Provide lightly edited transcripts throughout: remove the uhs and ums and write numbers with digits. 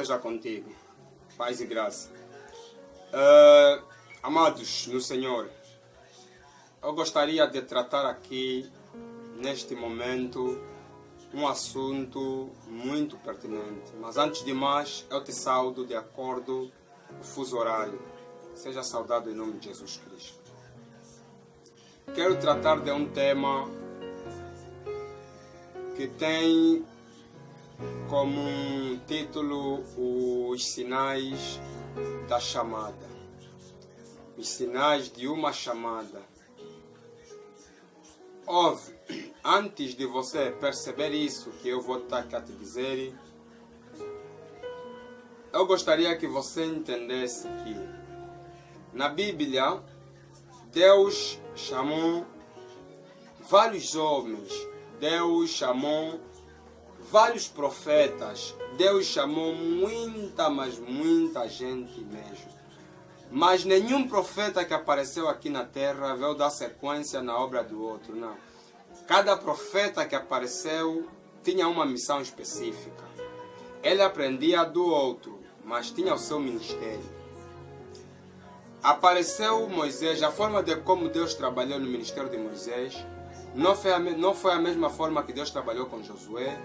seja contigo. Paz e graça. Amados no Senhor, eu gostaria de tratar aqui, neste momento, um assunto muito pertinente. Mas antes de mais, eu te saúdo de acordo com o fuso horário. Seja saudado em nome de Jesus Cristo. Quero tratar de um tema que tem como título os sinais da chamada. Os sinais de uma chamada. Ouve, antes de você perceber isso que eu vou estar aqui a te dizer, eu gostaria que você entendesse que na Bíblia Deus chamou vários homens, Deus chamou vários profetas, Deus chamou muita, mas muita gente mesmo. Mas nenhum profeta que apareceu aqui na terra veio dar sequência na obra do outro, não. Cada profeta que apareceu tinha uma missão específica. Ele aprendia do outro, mas tinha o seu ministério. Apareceu Moisés, a forma de como Deus trabalhou no ministério de Moisés não foi a mesma forma que Deus trabalhou com Josué,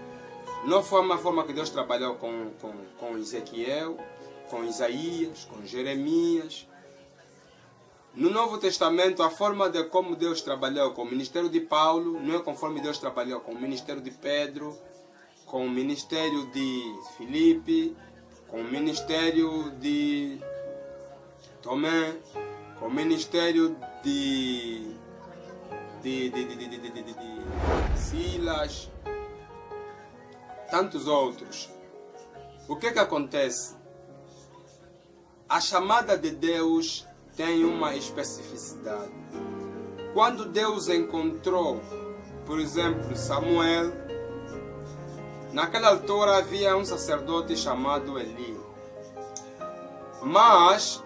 não foi a mesma forma que Deus trabalhou com Ezequiel, com Isaías, com Jeremias. No Novo Testamento, a forma de como Deus trabalhou com o ministério de Paulo não é conforme Deus trabalhou com o ministério de Pedro, com o ministério de Filipe, com o ministério de Tomé, com o ministério de Silas, tantos outros. O que acontece? A chamada de Deus tem uma especificidade. Quando Deus encontrou, por exemplo, Samuel, naquela altura havia um sacerdote chamado Eli. Mas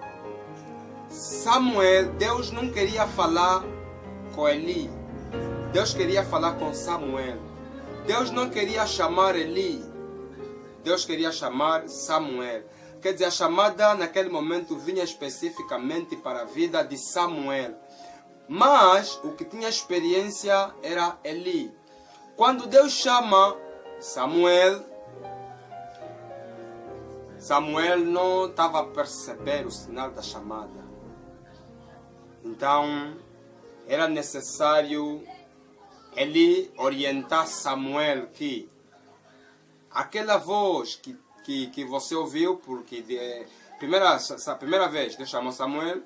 Samuel, Deus não queria falar com Eli. Deus queria falar com Samuel. Deus não queria chamar Eli. Deus queria chamar Samuel. Quer dizer, a chamada naquele momento vinha especificamente para a vida de Samuel. Mas o que tinha experiência era Eli. Quando Deus chama Samuel, Samuel não estava a perceber o sinal da chamada. Então, era necessário Eli orientar Samuel que aquela voz que você ouviu, porque a primeira vez Deus chamou Samuel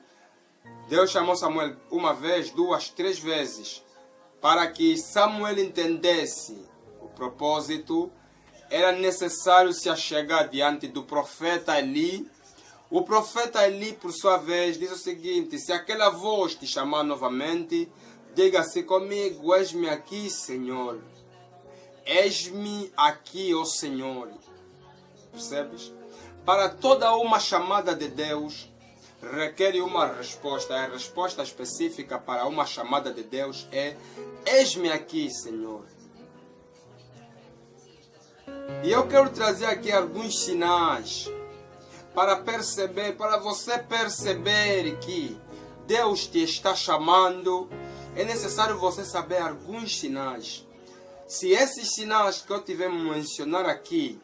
uma vez, duas, três vezes, para que Samuel entendesse o propósito, era necessário se achegar diante do profeta Eli. O profeta Eli, por sua vez, diz o seguinte: se aquela voz te chamar novamente, diga-se comigo: eis-me aqui, Senhor. Eis-me aqui, ó Senhor. Percebes? Para toda uma chamada de Deus, requer uma resposta. A resposta específica para uma chamada de Deus é: eis-me aqui, Senhor. E eu quero trazer aqui alguns sinais para você perceber que Deus te está chamando. É necessário você saber alguns sinais. Se esses sinais que eu tiver a mencionar aqui,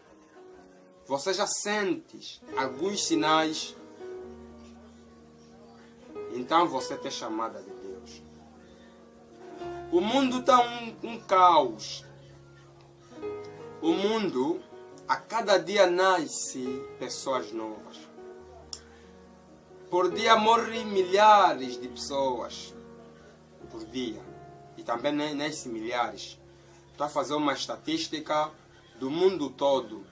você já sente alguns sinais, então você tem chamada de Deus. O mundo está um caos. O mundo, a cada dia nasce pessoas novas. Por dia morrem milhares de pessoas. Por dia. E também nascem milhares. Estou a fazer uma estatística do mundo todo.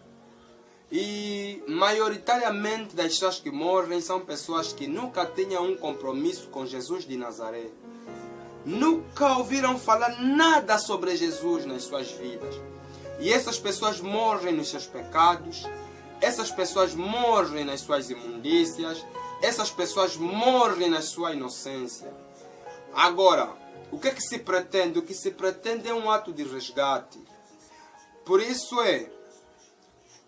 E maioritariamente das pessoas que morrem são pessoas que nunca tinham um compromisso com Jesus de Nazaré. Nunca ouviram falar nada sobre Jesus nas suas vidas. E essas pessoas morrem nos seus pecados. Essas pessoas morrem nas suas imundícias. Essas pessoas morrem na sua inocência. Agora, o que se pretende? O que se pretende é um ato de resgate. Por isso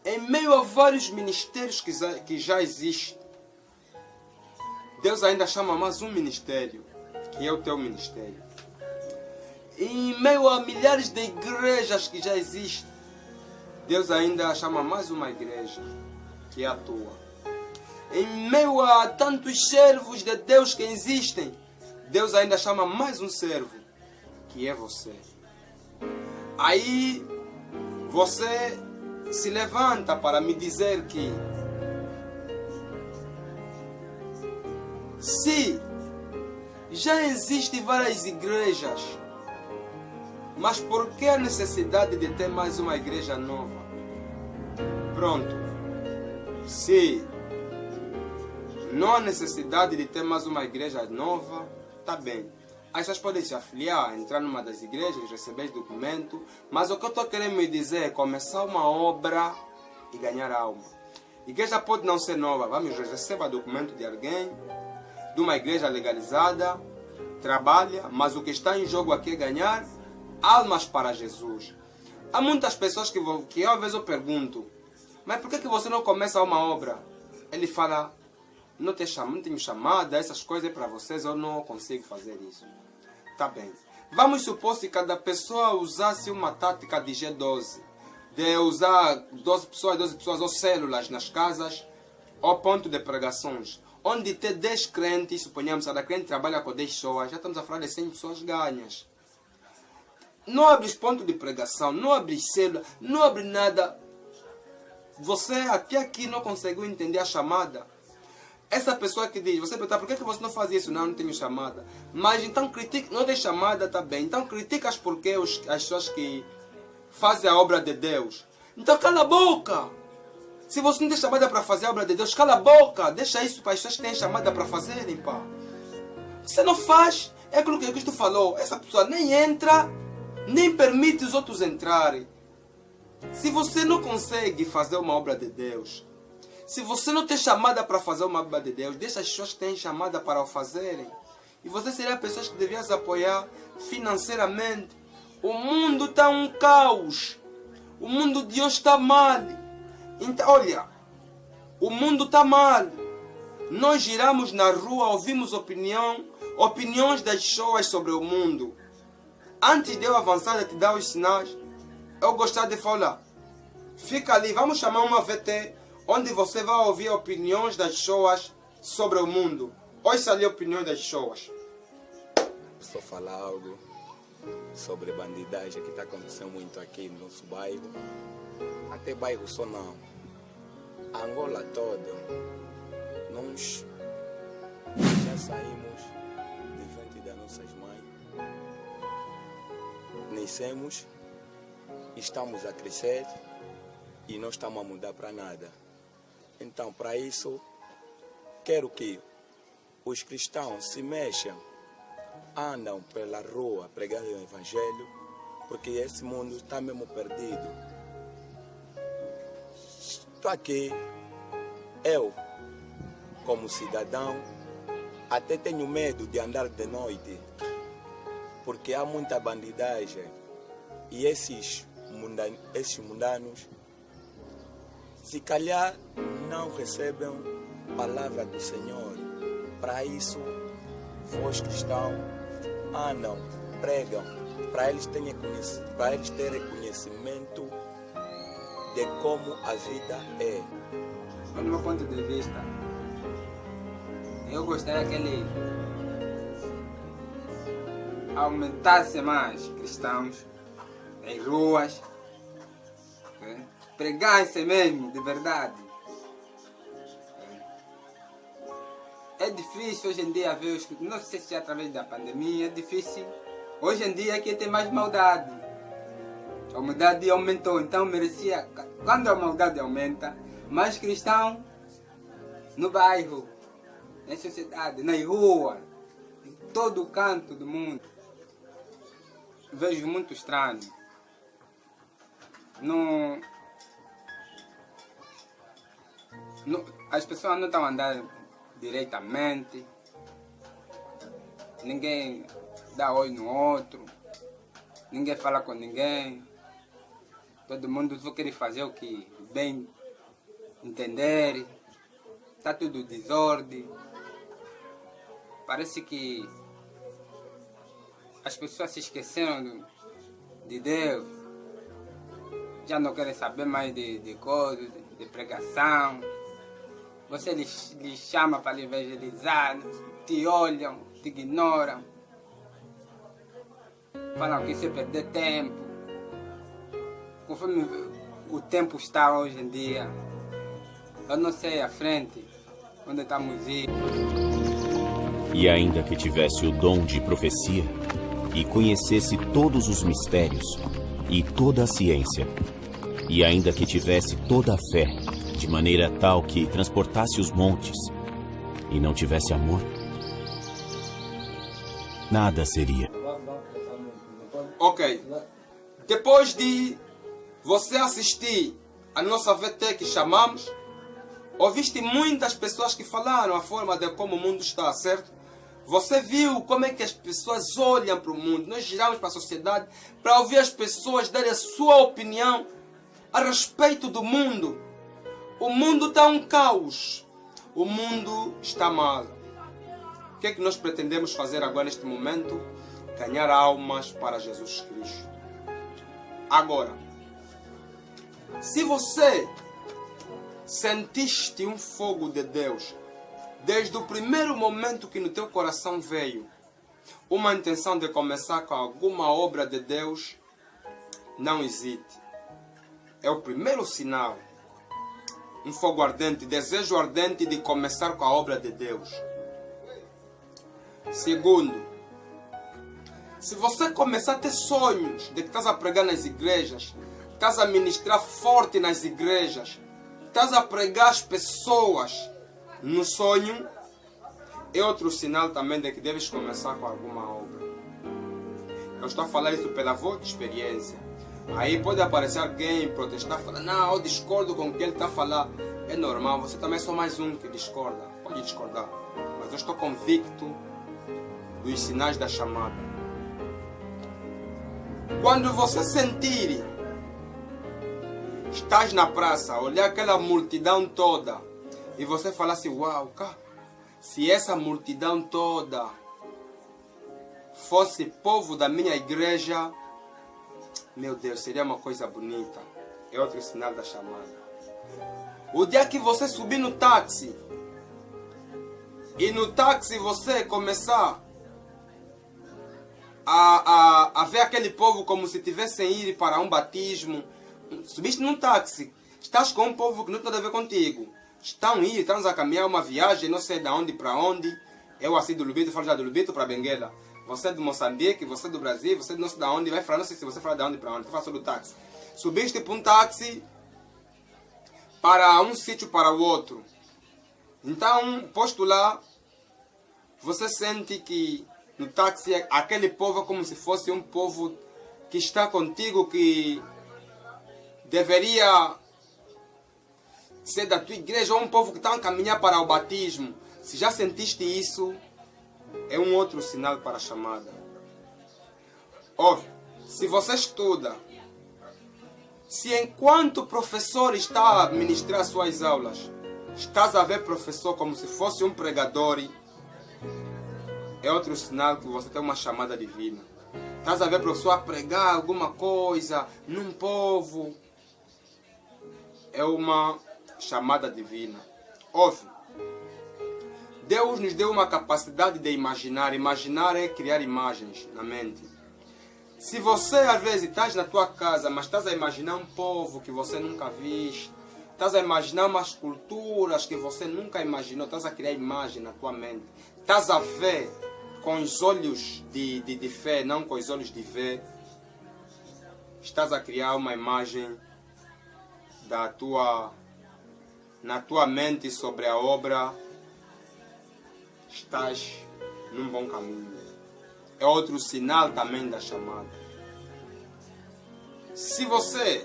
Em meio a vários ministérios que já existem, Deus ainda chama mais um ministério, que é o teu ministério. Em meio a milhares de igrejas que já existem, Deus ainda chama mais uma igreja, que é a tua. Em meio a tantos servos de Deus que existem, Deus ainda chama mais um servo, que é você. Aí você se levanta para me dizer que se já existem várias igrejas, mas por que a necessidade de ter mais uma igreja nova? Pronto. Se não há necessidade de ter mais uma igreja nova, tá bem. As pessoas podem se afiliar, entrar numa das igrejas, receber documento, mas o que eu estou querendo me dizer é começar uma obra e ganhar alma. A igreja pode não ser nova, vamos, receba documento de alguém, de uma igreja legalizada, trabalha, mas o que está em jogo aqui é ganhar almas para Jesus. Há muitas pessoas que às vezes eu pergunto, mas por que você não começa uma obra? Ele fala, não tenho chamada, essas coisas é para vocês, eu não consigo fazer isso. Tá bem. Vamos supor se cada pessoa usasse uma tática de G12, de usar 12 pessoas ou células nas casas, ou ponto de pregações, onde ter 10 crentes, suponhamos, cada crente trabalha com 10 pessoas, já estamos a falar de 100 pessoas ganhas. Não abres ponto de pregação, não abres célula, não abres nada. Você até aqui não conseguiu entender a chamada. Essa pessoa que diz, você pergunta, por que você não faz isso? Não tenho chamada. Mas então critica, não tem chamada, tá bem. Então criticas porque as pessoas que fazem a obra de Deus. Então cala a boca. Se você não tem chamada para fazer a obra de Deus, cala a boca. Deixa isso para as pessoas que têm chamada para fazerem, pá. Você não faz, é aquilo que Cristo falou. Essa pessoa nem entra, nem permite os outros entrarem. Se você não consegue fazer uma obra de Deus, se você não tem chamada para fazer uma obra de Deus, deixa as pessoas que têm chamada para o fazerem. E você seria pessoas que deviam se apoiar financeiramente. O mundo está um caos. O mundo de hoje está mal. Então, olha, o mundo está mal. Nós giramos na rua, ouvimos opiniões das pessoas sobre o mundo. Antes de eu avançar e te dar os sinais, eu gostaria de falar, fica ali, vamos chamar uma VT, onde você vai ouvir opiniões das pessoas sobre o mundo. Ouça ali a opinião das pessoas. Só falar algo sobre bandidagem que está acontecendo muito aqui no nosso bairro. Até bairro só não. A Angola toda. Nós já saímos de frente das nossas mães. Nascemos, estamos a crescer e não estamos a mudar para nada. Então, para isso, quero que os cristãos se mexam, andam pela rua pregando o Evangelho, porque esse mundo está mesmo perdido. Estou aqui, eu, como cidadão, até tenho medo de andar de noite, porque há muita bandidagem e esses mundanos, se calhar, não recebem palavra do Senhor. Para isso, vós cristãos andam, pregam, para eles terem conhecimento de como a vida é. Do meu ponto de vista, eu gostaria que ele aumentasse mais cristãos em ruas, pregasse mesmo, de verdade. É difícil hoje em dia ver os... Não sei se é através da pandemia, é difícil. Hoje em dia aqui tem mais maldade. A maldade aumentou, então merecia... Quando a maldade aumenta, mais cristão no bairro, na sociedade, na rua, em todo canto do mundo. Vejo muito estranho. As pessoas não estão andando diretamente, ninguém dá oi no outro, ninguém fala com ninguém, todo mundo só quer fazer o que bem entender. Está tudo desordem. Parece que as pessoas se esqueceram de Deus. Já não querem saber mais de coisas, de pregação. Você lhes chama para lhe evangelizar, te olham, te ignoram. Falam que isso é perder tempo. Conforme o tempo está hoje em dia, eu não sei à frente onde estamos indo. E ainda que tivesse o dom de profecia, e conhecesse todos os mistérios, e toda a ciência, e ainda que tivesse toda a fé, de maneira tal que transportasse os montes, e não tivesse amor, nada seria. Ok. Depois de você assistir a nossa VT que chamamos, ouviste muitas pessoas que falaram a forma de como o mundo está, certo? Você viu como é que as pessoas olham para o mundo. Nós giramos para a sociedade para ouvir as pessoas darem a sua opinião a respeito do mundo. O mundo está um caos. O mundo está mal. O que é que nós pretendemos fazer agora neste momento? Ganhar almas para Jesus Cristo. Agora, se você sentiste um fogo de Deus desde o primeiro momento que no teu coração veio uma intenção de começar com alguma obra de Deus, não hesite. É o primeiro sinal. Um fogo ardente, desejo ardente de começar com a obra de Deus. Segundo, se você começar a ter sonhos de que estás a pregar nas igrejas, estás a ministrar forte nas igrejas, estás a pregar as pessoas no sonho, é outro sinal também de que deves começar com alguma obra. Eu estou a falar isso pela voz de experiência. Aí pode aparecer alguém protestar, falar, não, eu discordo com o que ele está a falar. É normal, você também é só mais um que discorda. Pode discordar. Mas eu estou convicto dos sinais da chamada. Quando você sentir, estás na praça, olhar aquela multidão toda, e você falar assim, uau, cara, se essa multidão toda fosse povo da minha igreja, meu Deus, seria uma coisa bonita. É outro sinal da chamada. O dia que você subir no táxi, e no táxi você começar a ver aquele povo como se tivessem ido para um batismo. Subiste num táxi, estás com um povo que não tem nada a ver contigo. Estamos a caminhar uma viagem, não sei de onde para onde. Eu assim do Lubito, falo já do Lubito para Benguela. Você é do Moçambique, você é do Brasil, você não sei de onde, vai falar, não sei se você fala de onde para onde, eu faço do táxi. Subiste para um táxi para um sítio para o outro. Então, posto lá, você sente que no táxi aquele povo é como se fosse um povo que está contigo, que deveria ser da tua igreja, ou um povo que está a caminhar para o batismo. Se já sentiste isso, é um outro sinal para a chamada. Ouve, se você estuda, se enquanto professor está a ministrar suas aulas, estás a ver professor como se fosse um pregador, é outro sinal que você tem uma chamada divina. Estás a ver professor a pregar alguma coisa num povo, é uma chamada divina. Ouve, Deus nos deu uma capacidade de imaginar. Imaginar é criar imagens na mente. Se você às vezes estás na tua casa, mas estás a imaginar um povo que você nunca viste, estás a imaginar umas culturas que você nunca imaginou, estás a criar imagem na tua mente, estás a ver com os olhos de fé, não com os olhos de ver, estás a criar uma imagem na tua mente sobre a obra, estás num bom caminho. É outro sinal também da chamada. Se você,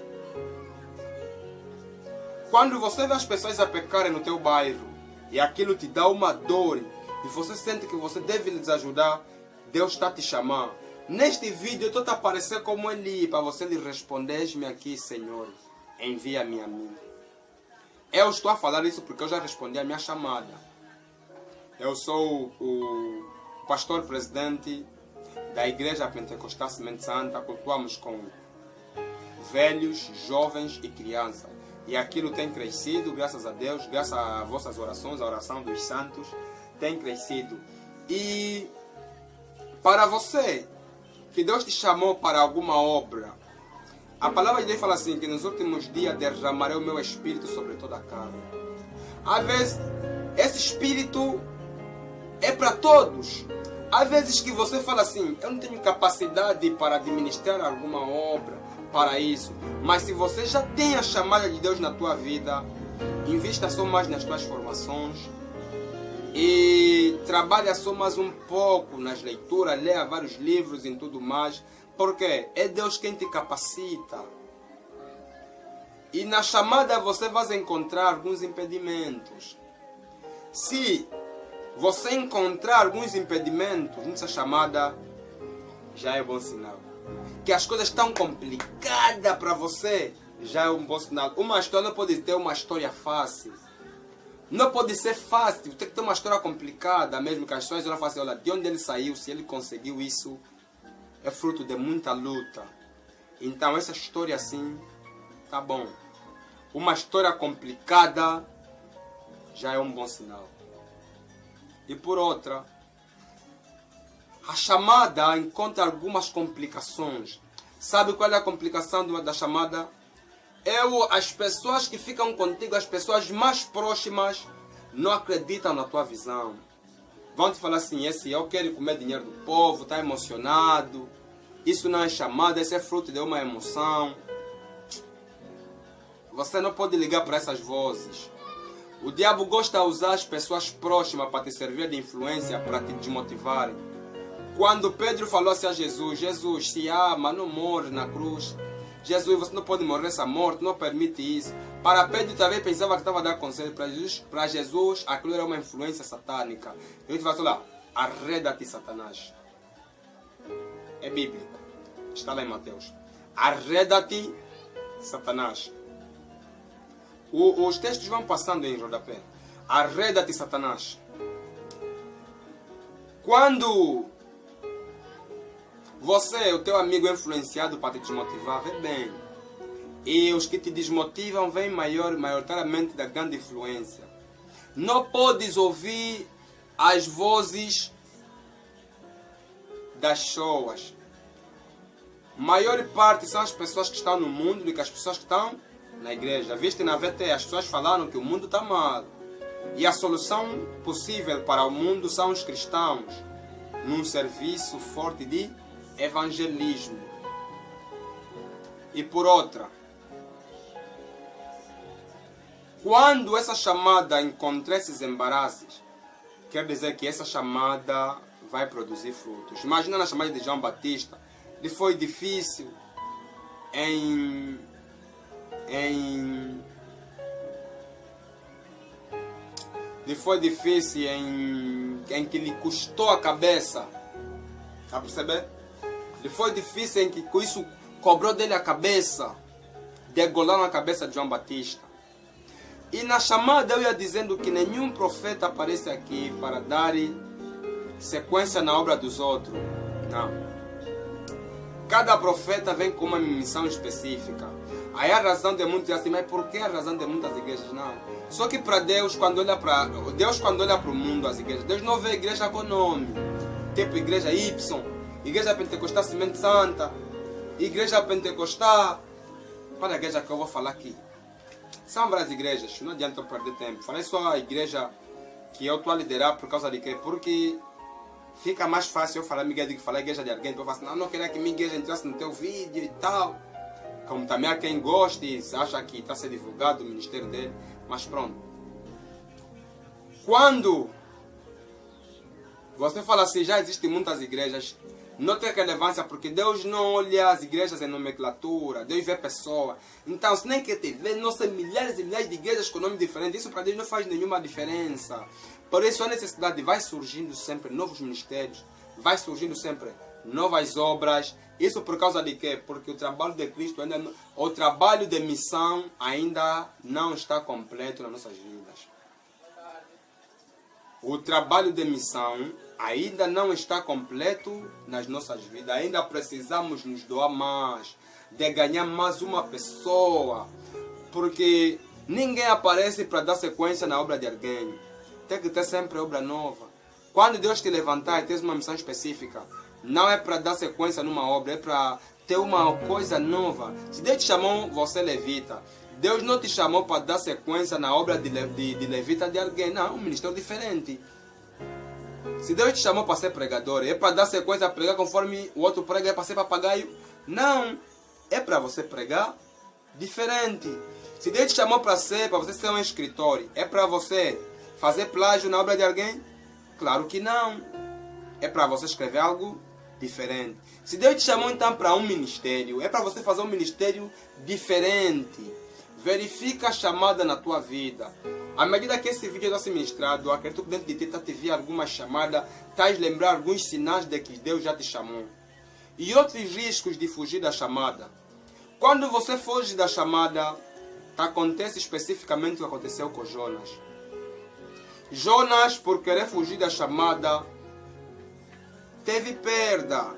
quando você vê as pessoas a pecarem no teu bairro e aquilo te dá uma dor e você sente que você deve lhes ajudar, Deus está te chamando. Neste vídeo eu estou a aparecer como ele para você lhe responder: eis-me aqui, Senhor, envia-me a mim. Eu estou a falar isso porque eu já respondi a minha chamada. Eu sou o pastor presidente da Igreja Pentecostal Semente Santa. Cultuamos com velhos, jovens e crianças. E aquilo tem crescido, graças a Deus, graças a vossas orações, a oração dos santos, tem crescido. E para você, que Deus te chamou para alguma obra, a palavra de Deus fala assim, que nos últimos dias derramarei o meu espírito sobre toda a carne. Às vezes, esse espírito é para todos. Às vezes que você fala assim, eu não tenho capacidade para administrar alguma obra, para isso. Mas se você já tem a chamada de Deus na tua vida, invista só mais nas tuas formações e trabalha só mais um pouco nas leituras, leia vários livros e tudo mais, porque é Deus quem te capacita. E na chamada você vai encontrar alguns impedimentos. Se você encontrar alguns impedimentos nessa chamada, já é bom sinal. Que as coisas estão complicadas para você, já é um bom sinal. Uma história não pode ter uma história fácil. Não pode ser fácil, tem que ter uma história complicada mesmo, que as pessoas vão falar assim, olha, de onde ele saiu, se ele conseguiu isso, é fruto de muita luta. Então essa história assim, tá bom. Uma história complicada já é um bom sinal. E por outra, a chamada encontra algumas complicações. Sabe qual é a complicação da chamada? As pessoas que ficam contigo, as pessoas mais próximas, não acreditam na tua visão. Vão te falar assim, esse eu quero comer dinheiro do povo, está emocionado. Isso não é chamada, isso é fruto de uma emoção. Você não pode ligar para essas vozes. O diabo gosta de usar as pessoas próximas para te servir de influência, para te desmotivarem. Quando Pedro falou assim a Jesus, Jesus, se ama, não morre na cruz. Jesus, você não pode morrer nessa morte, não permite isso. Para Pedro também pensava que estava a dar conselho para Jesus, aquilo era uma influência satânica. Ele vai falar, arreda-te, Satanás. É bíblico. Está lá em Mateus. Arreda-te, Satanás. Os textos vão passando em rodapé. Arreda-te, Satanás. Quando você, o teu amigo é influenciado para te desmotivar, vê bem. E os que te desmotivam vêm maioritariamente da grande influência. Não podes ouvir as vozes das pessoas. Maior parte são as pessoas que estão no mundo do que as pessoas que estão na igreja. Viste na VT, as pessoas falaram que o mundo está mal. E a solução possível para o mundo são os cristãos. Num serviço forte de evangelismo. E por outra, quando essa chamada encontrar esses embaraços, quer dizer que essa chamada vai produzir frutos. Imagina na chamada de João Batista, lhe foi difícil em que lhe custou a cabeça. Está a perceber? Lhe foi difícil em que isso cobrou dele a cabeça. Degolaram a cabeça de João Batista. E na chamada eu ia dizendo que nenhum profeta aparece aqui para dar sequência na obra dos outros. Não. Cada profeta vem com uma missão específica. Aí a razão de muitos é assim, mas por que a razão de muitas igrejas? Não. Só que para Deus, quando olha para o mundo, as igrejas, Deus não vê a igreja com nome. Tipo igreja Y, igreja Pentecostal Semente Santa, igreja Pentecostal. Qual é a igreja que eu vou falar aqui? São várias igrejas, não adianta eu perder tempo. Falei só a igreja que eu estou a liderar por causa de quê? Porque fica mais fácil eu falar minha igreja do que falar a igreja de alguém. Eu falo assim, não queria que minha igreja entrasse no teu vídeo e tal. Como também há quem goste e acha que está a ser divulgado o ministério dele. Mas pronto. Quando você fala assim, já existem muitas igrejas, não tem relevância porque Deus não olha as igrejas em nomenclatura, Deus vê pessoa. Então, se nem quer te ver, não são milhares e milhares de igrejas com nome diferente, isso para Deus não faz nenhuma diferença. Por isso a necessidade vai surgindo sempre novos ministérios, vai surgindo sempre novas obras Isso por causa de quê? Porque o trabalho de Cristo ainda não, o trabalho de missão ainda não está completo nas nossas vidas. O trabalho de missão ainda não está completo nas nossas vidas. Ainda precisamos nos doar mais, de ganhar mais uma pessoa. Porque ninguém aparece para dar sequência na obra de alguém. Tem que ter sempre obra nova. Quando Deus te levantar e tens uma missão específica, não é para dar sequência numa obra, é para ter uma coisa nova. Se Deus te chamou, você levita. Deus não te chamou para dar sequência na obra de levita de alguém. Não, um ministério diferente. Se Deus te chamou para ser pregador, é para dar sequência a pregar conforme o outro prega, é para ser papagaio? Não, é para você pregar diferente. Se Deus te chamou para você ser um escritor, é para você fazer plágio na obra de alguém? Claro que não. É para você escrever algo diferente. Se Deus te chamou então para um ministério, é para você fazer um ministério diferente. Verifica a chamada na tua vida. À medida que esse vídeo está sendo ministrado, acredito que dentro de ti está te vir alguma chamada, estás a lembrar alguns sinais de que Deus já te chamou. E outros riscos de fugir da chamada. Quando você foge da chamada, acontece especificamente o que aconteceu com Jonas. Jonas, por querer fugir da chamada, teve perda.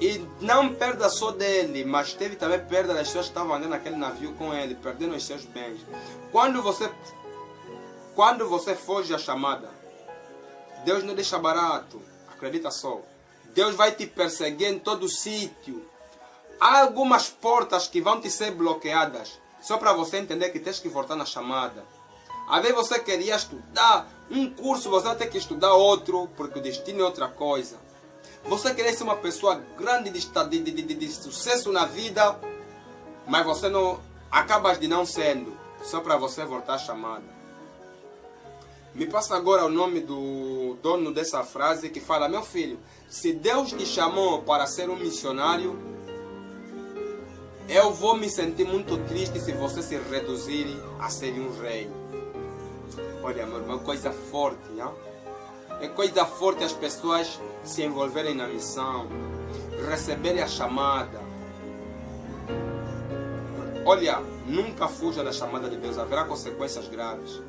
E não perda só dele, mas teve também perda das pessoas que estavam andando naquele navio com ele, perdendo os seus bens. Quando você foge da chamada, Deus não deixa barato. Acredita só. Deus vai te perseguir em todo sítio. Há algumas portas que vão te ser bloqueadas, só para você entender que tens que voltar na chamada. Às vezes você queria estudar um curso, você vai ter que estudar outro, porque o destino é outra coisa. Você queria ser uma pessoa grande de sucesso na vida, mas você não acabas de não sendo, só para você voltar à chamada. Me passa agora o nome do dono dessa frase que fala: meu filho, se Deus te chamou para ser um missionário, eu vou me sentir muito triste se você se reduzir a ser um rei. Olha, meu irmão, é coisa forte, não? É coisa forte as pessoas se envolverem na missão, receberem a chamada. Olha, nunca fuja da chamada de Deus, haverá consequências graves.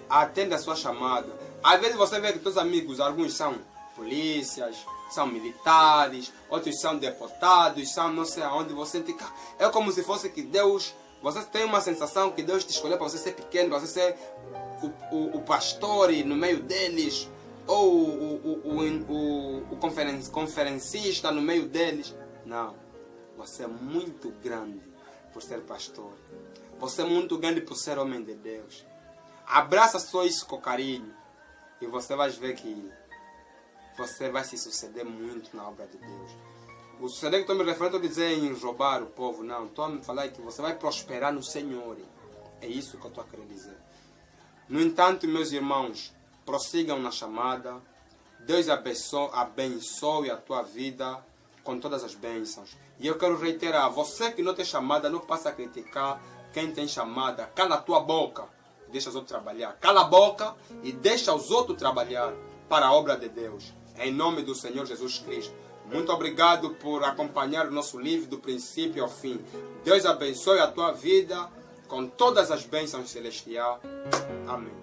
Atenda a sua chamada. Às vezes você vê que teus amigos, alguns são polícias, são militares, outros são deputados, são não sei aonde. Você tem... É como se fosse que Deus... Você tem uma sensação que Deus te escolheu para você ser pequeno, para você ser o pastor no meio deles, ou o conferencista no meio deles. Não. Você é muito grande por ser pastor. Você é muito grande por ser homem de Deus. Abraça só isso com carinho e você vai ver que você vai se suceder muito na obra de Deus. O suceder que estou me referindo a dizer em roubar o povo, não. Estou a me falar que você vai prosperar no Senhor. É isso que eu estou a querer dizer. No entanto, meus irmãos, prossigam na chamada. Deus abençoe a tua vida com todas as bênçãos. E eu quero reiterar, você que não tem chamada, não passa a criticar quem tem chamada. Cala a tua boca. Deixa os outros trabalhar. Cala a boca e deixa os outros trabalhar para a obra de Deus. Em nome do Senhor Jesus Cristo. Muito obrigado por acompanhar o nosso livro do princípio ao fim. Deus abençoe a tua vida com todas as bênçãos celestiais. Amém.